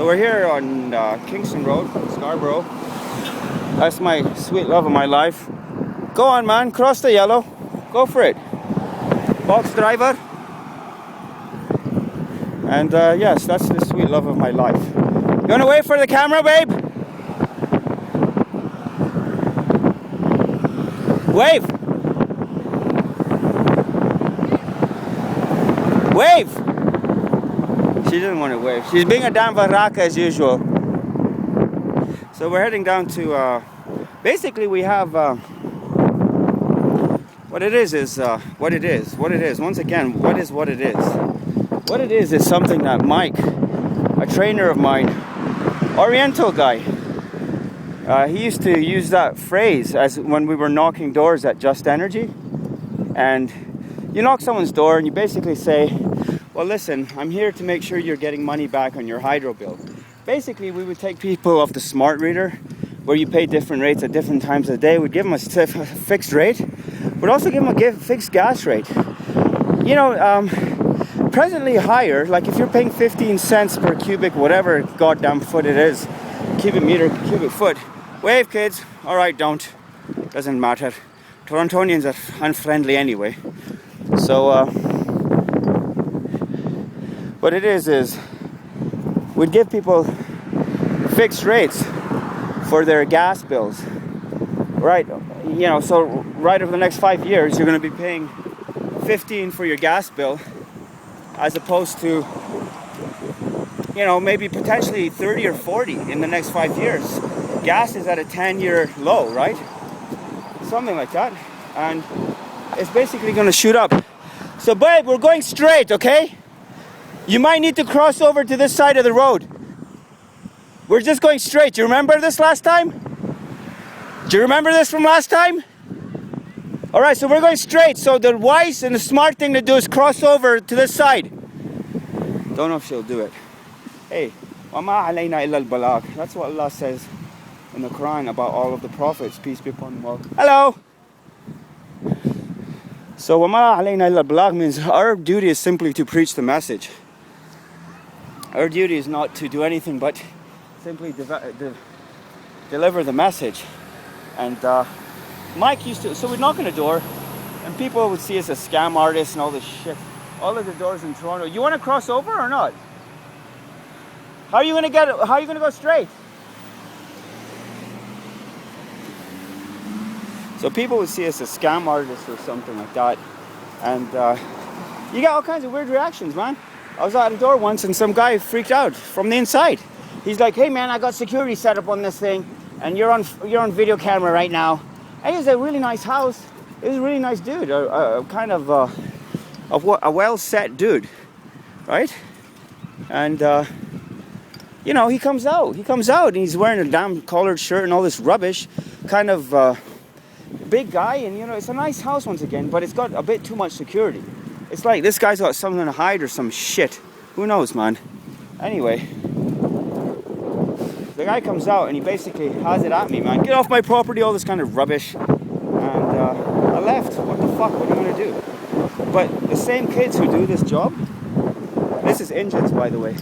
we're here on Kingston Road, Scarborough. That's my sweet love of my life. Go on, man, cross the yellow. Go for it. Box driver. And yes, that's the sweet love of my life. You wanna wait for the camera, babe? Wave! Wave! She didn't want to wave. She's being a damn varaka as usual. So we're heading down to, basically we have, what it is what it is. What it is. Once again, what is what it is? What it is something that Mike, a trainer of mine, Oriental guy, he used to use that phrase as when we were knocking doors at Just Energy. And you knock someone's door and you basically say, well, listen, I'm here to make sure you're getting money back on your hydro bill. Basically, we would take people off the smart reader, where you pay different rates at different times of the day. We'd give them a fixed rate. We'd also give them a fixed gas rate. You know, presently higher, like if you're paying 15 cents per cubic, whatever goddamn foot it is, cubic meter, cubic foot. Wave, kids. All right, don't. Doesn't matter. Torontonians are unfriendly anyway. So, what it is we'd give people fixed rates for their gas bills. Right, you know, so right over the next 5 years, you're going to be paying 15 for your gas bill, as opposed to, you know, maybe potentially 30 or 40 in the next 5 years. Gas is at a 10-year low, right? Something like that. And it's basically going to shoot up. So, babe, we're going straight, okay? You might need to cross over to this side of the road. We're just going straight. Do you remember this last time? Do you remember this from last time? All right, so we're going straight. So the wise and the smart thing to do is cross over to this side. Don't know if she'll do it. Hey, وَمَا عَلَيْنَا إِلَّا الْبَلَاغُ. That's what Allah says in the Quran about all of the prophets, peace be upon them all. Hello! So وَمَا عَلَيْنَا إِلَّا الْبَلَاغُ means our duty is simply to preach the message. Our duty is not to do anything but simply deliver the message. And Mike used to, so we'd knock on a door and people would see us as scam artists and all this shit. All of the doors in Toronto. You want to cross over or not? How are you going to go straight? So people would see us as scam artists or something like that. And you get all kinds of weird reactions, man. I was at a door once and some guy freaked out from the inside. He's like, hey man, I got security set up on this thing and you're on video camera right now. And he was a really nice house. He was a really nice dude, kind of a well-set dude, right? And you know, he comes out and he's wearing a damn collared shirt and all this rubbish, kind of big guy. And you know, it's a nice house once again, but it's got a bit too much security. It's like this guy's got something to hide or some shit. Who knows, man? Anyway, the guy comes out and he basically has it at me, man. Get off my property, all this kind of rubbish. And I left. What the fuck? What are you going to do? But the same kids who do this job, this is Indians, by the way.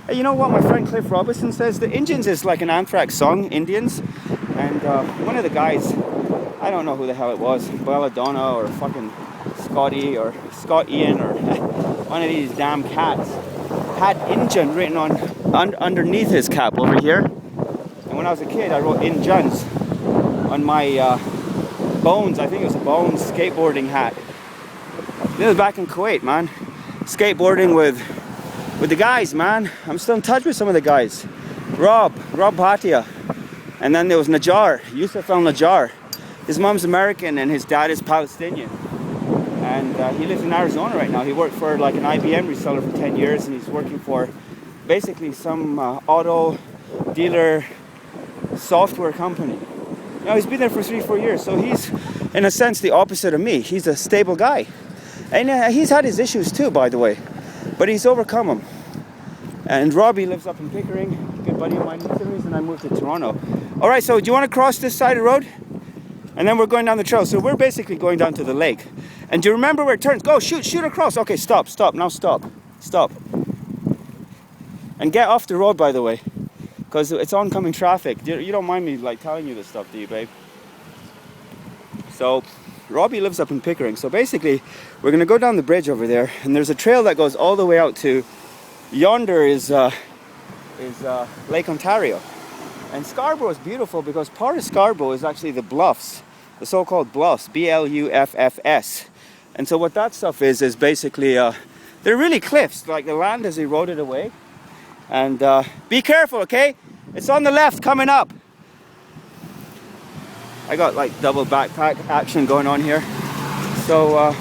Hey, you know what my friend Cliff Robinson says? The Indians is like an Anthrax song, Indians. And one of the guys, I don't know who the hell it was, Belladonna or fucking Scotty or Scott Ian or one of these damn cats, had Injun written on underneath his cap over here. And when I was a kid, I wrote Injuns on my Bones, I think it was a Bones skateboarding hat. This was back in Kuwait, man. Skateboarding with the guys, man. I'm still in touch with some of the guys. Rob Bhatia. And then there was Najjar, Yusuf El Najjar. His mom's American and his dad is Palestinian. And he lives in Arizona right now. He worked for like an IBM reseller for 10 years and he's working for basically some auto dealer software company. You know, he's been there for 3-4 years. So he's, in a sense, the opposite of me. He's a stable guy. And he's had his issues too, by the way. But he's overcome them. And Robbie lives up in Pickering, a good buddy of mine. He's the reason I moved to Toronto. All right, so do you want to cross this side of the road? And then we're going down the trail. So we're basically going down to the lake. And do you remember where it turns? Go, shoot across. Okay, stop. Now stop. And get off the road, by the way, because it's oncoming traffic. You don't mind me like telling you this stuff, do you, babe? So Robbie lives up in Pickering. So basically, we're gonna go down the bridge over there, and there's a trail that goes all the way out to yonder is Lake Ontario. And Scarborough is beautiful because part of Scarborough is actually the bluffs, the so-called bluffs, BLUFFS. And so what that stuff is basically they're really cliffs. Like the land has eroded away. And be careful, okay? It's on the left coming up. I got like double backpack action going on here. So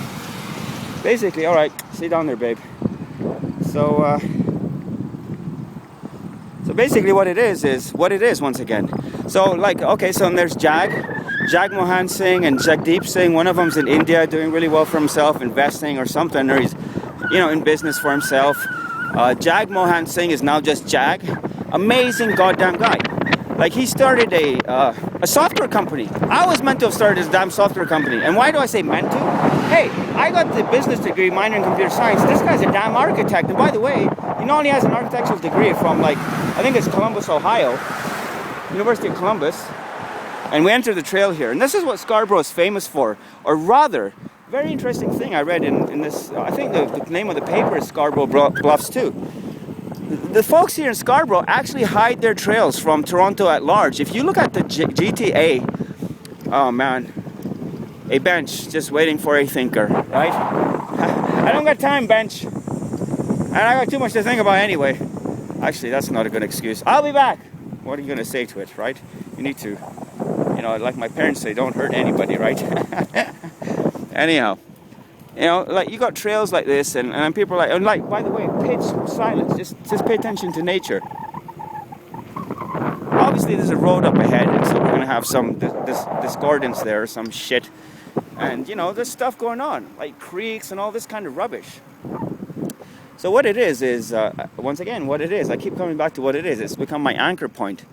basically, all right, stay down there, babe. So basically what it is what it is once again. So like, okay, so there's Jagmohan Singh and Jagdeep Singh. One of them's in India doing really well for himself, investing or something, or he's, you know, in business for himself. Jagmohan Singh is now just Jag. Amazing goddamn guy. Like, he started a software company. I was meant to have started this damn software company. And why do I say meant to? Hey, I got the business degree, minor in computer science. This guy's a damn architect. And by the way, he not only has an architectural degree from, like, I think it's Columbus, Ohio, University of Columbus. And we entered the trail here. And this is what Scarborough is famous for. Or rather, very interesting thing I read in this, I think the name of the paper is Scarborough Bluffs too. The folks here in Scarborough actually hide their trails from Toronto at large. If you look at the GTA, oh man, a bench just waiting for a thinker, right? I don't got time, bench. And I got too much to think about anyway. Actually, that's not a good excuse. I'll be back. What are you going to say to it, right? You need to, you know, like my parents say, don't hurt anybody, right? Anyhow, you know, like, you got trails like this, and people are like, by the way, pitch silence, just pay attention to nature. Obviously, there's a road up ahead, and so we're going to have some discordance there, some shit. And, you know, there's stuff going on, like creeks and all this kind of rubbish. So what it is, once again, what it is, I keep coming back to what it is. It's become my anchor point.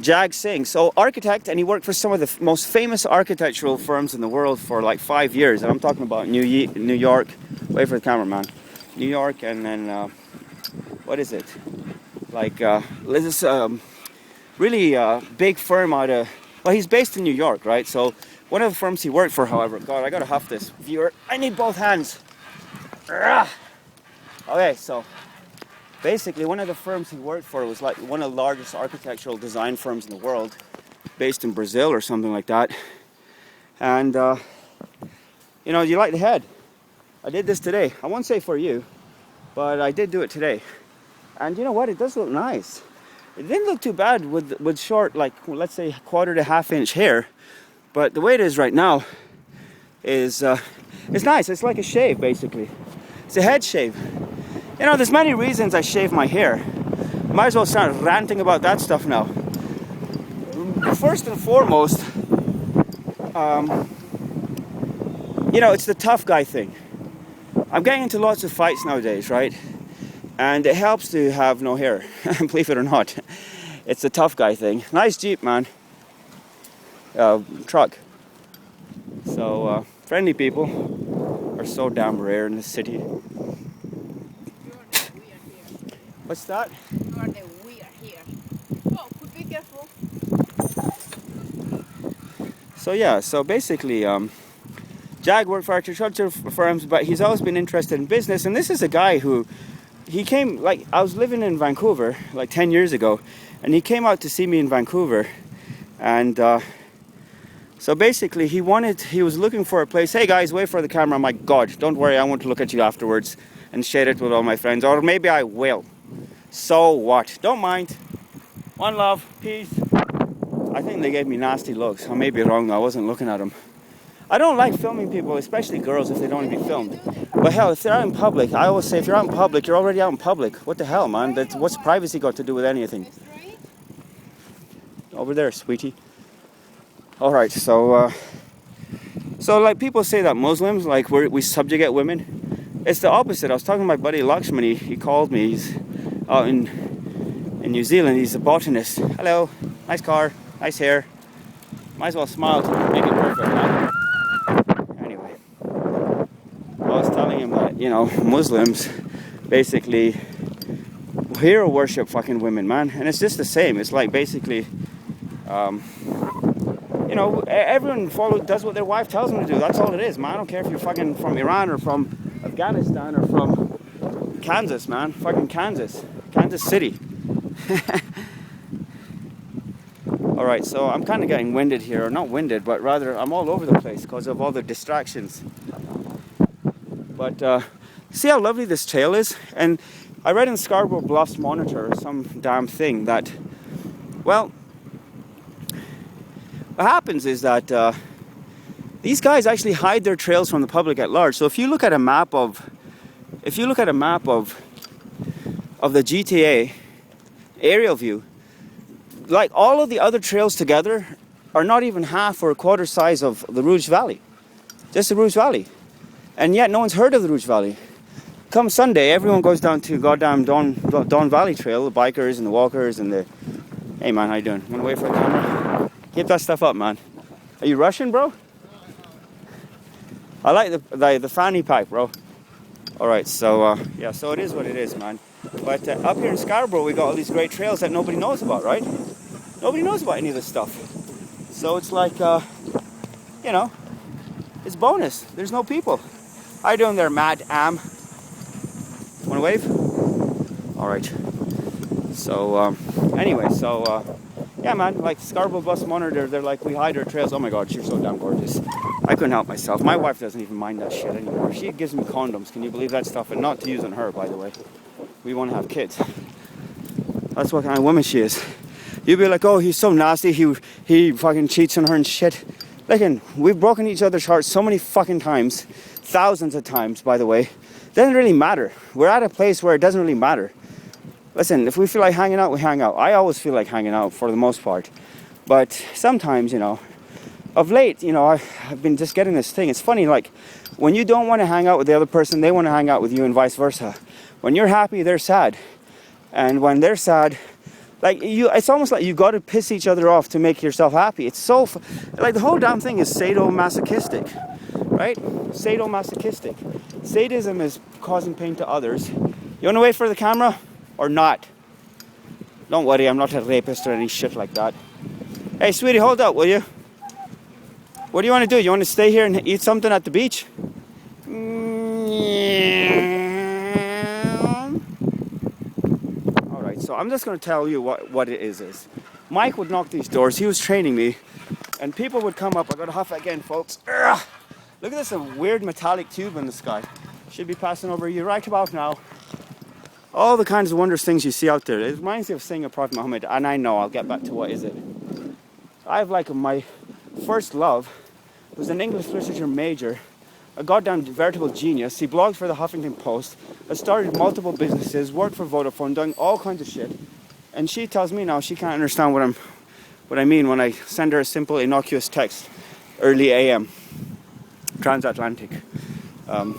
Jag Singh, so architect, and he worked for some of the most famous architectural firms in the world for like 5 years. And I'm talking about New York, wait for the cameraman, New York, and then, what is it? Like, this really big firm out of, well, he's based in New York, right? So one of the firms he worked for, however, God, I gotta huff this, viewer, I need both hands. Okay, so basically one of the firms he worked for was like one of the largest architectural design firms in the world, based in Brazil or something like that. And you know, you like the head. I did this today. I won't say for you, but I did do it today. And you know what, it does look nice. It didn't look too bad with short, like, let's say 1/4 to 1/2 inch hair, but the way it is right now is it's nice. It's like a shave, basically. It's a head shave. You know, there's many reasons I shave my hair. Might as well start ranting about that stuff now. First and foremost, you know, it's the tough guy thing. I'm getting into lots of fights nowadays, right? And it helps to have no hair, believe it or not. It's the tough guy thing. Nice Jeep, man. Truck. So, friendly people are so damn rare in this city. What's that? You are the weird here. Oh, be careful. So yeah, so basically, Jag worked for architecture firms, but he's always been interested in business. And this is a guy who, he came, like, I was living in Vancouver like 10 years ago, and he came out to see me in Vancouver. And so basically he was looking for a place. Hey guys, wait for the camera. I'm like, God, don't worry, I want to look at you afterwards and share it with all my friends. Or maybe I will. So what? Don't mind. One love. Peace. I think they gave me nasty looks. I may be wrong though. I wasn't looking at them. I don't like filming people, especially girls, if they don't want to be filmed. But hell, if they're out in public, I always say if you're out in public, you're already out in public. What the hell, man? What's privacy got to do with anything? Over there, sweetie. All right, so like, people say that Muslims, like, we subjugate women. It's the opposite. I was talking to my buddy Lakshman. He called me. He's out in New Zealand. He's a botanist. Hello, nice car, nice hair. Might as well smile to make it perfect, man. Anyway, I was telling him that, you know, Muslims basically hero worship fucking women, man. And it's just the same. It's like basically, you know, everyone does what their wife tells them to do. That's all it is, man. I don't care if you're fucking from Iran or from Afghanistan or from Kansas, man. Fucking Kansas City. Alright, so I'm kind of getting winded here, or not winded, but rather I'm all over the place because of all the distractions. But see how lovely this trail is? And I read in Scarborough Bluffs Monitor some damn thing that, well, what happens is that these guys actually hide their trails from the public at large. So if you look at a map of the GTA aerial view, like all of the other trails together are not even half or a quarter size of the Rouge Valley. Just the Rouge Valley. And yet no one's heard of the Rouge Valley. Come Sunday, everyone goes down to goddamn Don Valley Trail, the bikers and the walkers and the... Hey man, how you doing? Wanna wait for the camera? Keep that stuff up, man. Are you rushing, bro? I like the fanny pack, bro. Alright, so yeah, so it is what it is, man. But up here in Scarborough, we got all these great trails that nobody knows about, right? Nobody knows about any of this stuff. So it's like, you know, it's bonus. There's no people. How you doing there, Mad Am? Wanna wave? Alright. So, anyway, so, yeah, man, like Scarborough Bus Monitor, they're like, we hide our trails. Oh my god, you're so damn gorgeous. I couldn't help myself. My wife doesn't even mind that shit anymore. She gives me condoms. Can you believe that stuff? And not to use on her, by the way. We want to have kids. That's what kind of woman she is. You'd be like, oh, he's so nasty. He fucking cheats on her and shit. Listen, we've broken each other's hearts so many fucking times. Thousands of times, by the way. Doesn't really matter. We're at a place where it doesn't really matter. Listen, if we feel like hanging out, we hang out. I always feel like hanging out for the most part. But sometimes, you know, of late, you know, I've been just getting this thing. It's funny, like, when you don't want to hang out with the other person, they want to hang out with you and vice versa. When you're happy, they're sad. And when they're sad, like, it's almost like you got to piss each other off to make yourself happy. It's so, like, the whole damn thing is sadomasochistic, right? Sadomasochistic. Sadism is causing pain to others. You want to wait for the camera or not? Don't worry, I'm not a rapist or any shit like that. Hey, sweetie, hold up, will you? What do you want to do? You want to stay here and eat something at the beach? Alright, so I'm just going to tell you what it is. Mike would knock these doors. He was training me. And people would come up. I got to huff again, folks. Ugh. Look at this weird metallic tube in the sky. Should be passing over you right about now. All the kinds of wondrous things you see out there. It reminds me of saying a Prophet Muhammad. And I know, I'll get back to what is it. I have like my first love was an English literature major, a goddamn veritable genius. He blogged for the Huffington Post, has started multiple businesses, worked for Vodafone, doing all kinds of shit. And she tells me now she can't understand what I mean when I send her a simple innocuous text, early AM, transatlantic. What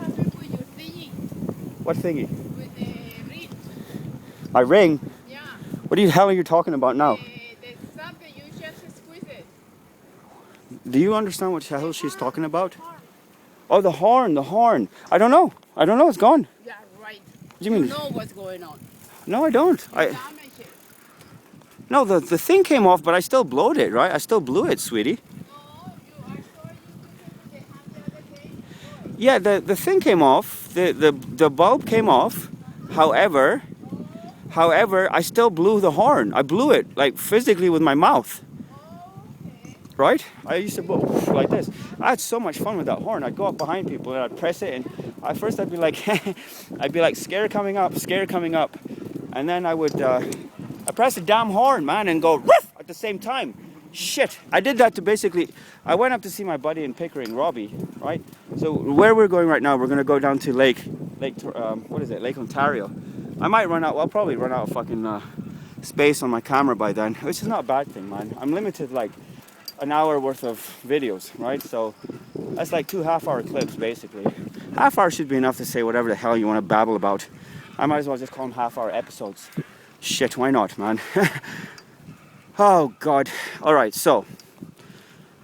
happened with your thingy? What thingy? With the ring? My ring? Yeah. What the hell are you talking about now? The something you just squeeze it. Do you understand what the hell she's talking about? Oh, the horn. I don't know, it's gone. Yeah, right. What do you mean? You know what's going on. No, I don't. Damage it. No, the thing came off, but I still blowed it, right? I still blew it, sweetie. No, I saw you put it on the other day. Yeah, the thing came off. The bulb came off. However, I still blew the horn. I blew it, like, physically with my mouth. Okay. Right? I used to blow like this. I had so much fun with that horn. I'd go up behind people and I'd press it, and at first I'd be like, scare coming up. And then I would, I press the damn horn, man, and go, woof, at the same time. Shit. I did that to basically, I went up to see my buddy in Pickering, Robbie, right? So where we're going right now, we're going to go down to Lake Ontario. I might I'll probably run out of fucking space on my camera by then, which is not a bad thing, man. I'm limited like an hour worth of videos, right? So that's like 2 half-hour clips, basically. Half hour should be enough to say whatever the hell you want to babble about. I might as well just call them half-hour episodes. Shit, why not, man? Oh, God. All right, so